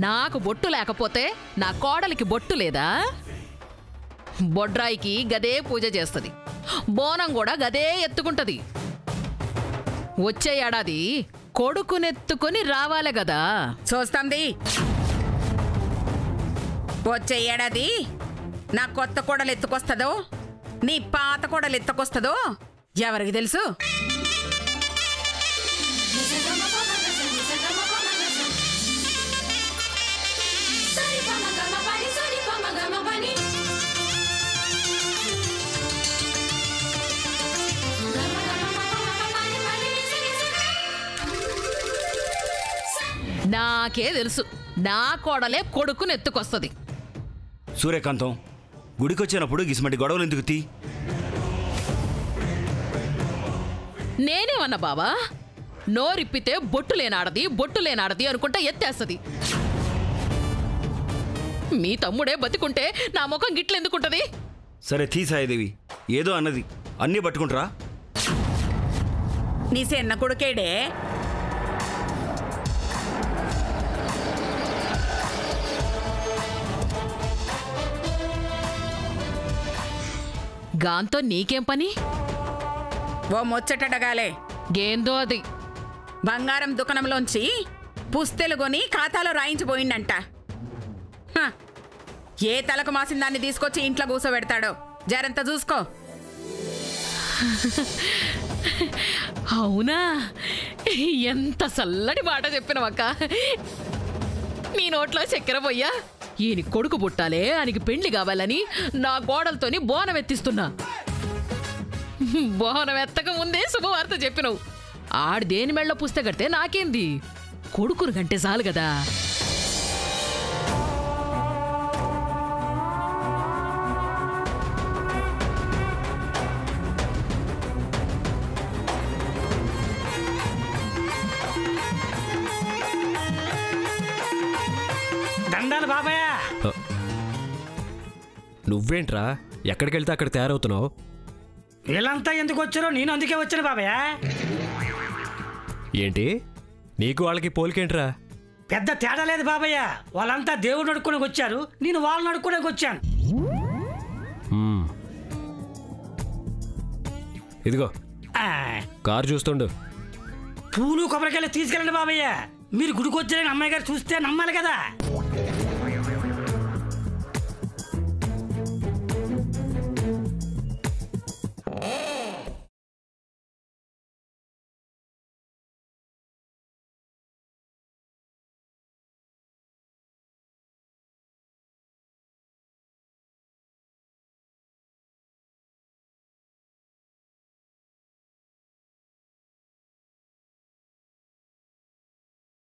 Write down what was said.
నాకు బొట్టు లేకపోతే నా కోడలికి బొట్టు లేదా? బొడ్రాయికి గదే పూజ చేస్తుంది, బోనం కూడా గదే ఎత్తుకుంటది. వచ్చే ఏడాది కొడుకునెత్తుకొని రావాలి గదా. చూస్తుంది. వచ్చే ఏడాది నా కొత్త కోడలు ఎత్తుకొస్తుందో నీ పాత కోడలు ఎత్తుకొస్తుందో ఎవరికి తెలుసు? నాకే తెలుసు, నా కోడలే కొడుకునెత్తుకొస్తుంది. సూర్యకాంతం, గుడికొచ్చినప్పుడు గిస్మటి గొడవలు ఎందుకు తీ? నేనేమన్నా బావా, నోరిప్పితే బొట్టు లేనాడది అనుకుంటా ఎత్తేస్తుంది. మీ తమ్ముడే బతికుంటే నా ముఖం గిట్లెందుకుంటది? సరే తీ సాయిదేవి, ఏదో అన్నది, అన్నీ పట్టుకుంటారా? నీ చిన్న కొడుకేడే. గాంతో నీకేం పని? ఓ ముచ్చటడగాలే. గేందో అది. బంగారం దుకాణంలోంచి పుస్తెలు కొని ఖాతాలో రాయించిపోయిందంట. ఏ తలకు మాసిన దాన్ని తీసుకొచ్చి ఇంట్లో కూసోబెడతాడో జరంత చూసుకో. అవునా? ఎంత చల్లటి మాట చెప్పినవక్క. నీ నోట్లో చక్కెర పోయ్యా. ఈయన కొడుకు పుట్టాలే, ఆయనకి పెళ్లి కావాలని నా గోడలతోని బోనం ఎత్తిస్తున్నా. బోనం ఎత్తక ముందే శుభవార్త చెప్పినవు. ఆడు దేని మెళ్ళ పుస్తకడితే నాకేంది, కొడుకును కంటే చాలు కదా. దండాలు బాబాయ్. నువ్వేంట్రా ఎక్కడికి వెళ్తే అక్కడ తయారవుతున్నావు? వీళ్ళంతా ఎందుకు వచ్చారో నేను అందుకే వచ్చాను బాబాయ్. ఏంటి నీకు వాళ్ళకి పోలికేంట్రా? పెద్ద తేడా లేదు బాబాయ్య. వాళ్ళంతా దేవుడు నడుక్కునే వచ్చారు, నేను వాళ్ళని నడుక్కునే వచ్చాను. ఇదిగో కారు చూస్తుండు. పూలు కొబ్బరికాయలు తీసుకెళ్ళండి బాబాయ్య. మీరు గుడికి వచ్చారని అమ్మాయి గారు చూస్తే నమ్మాలి కదా.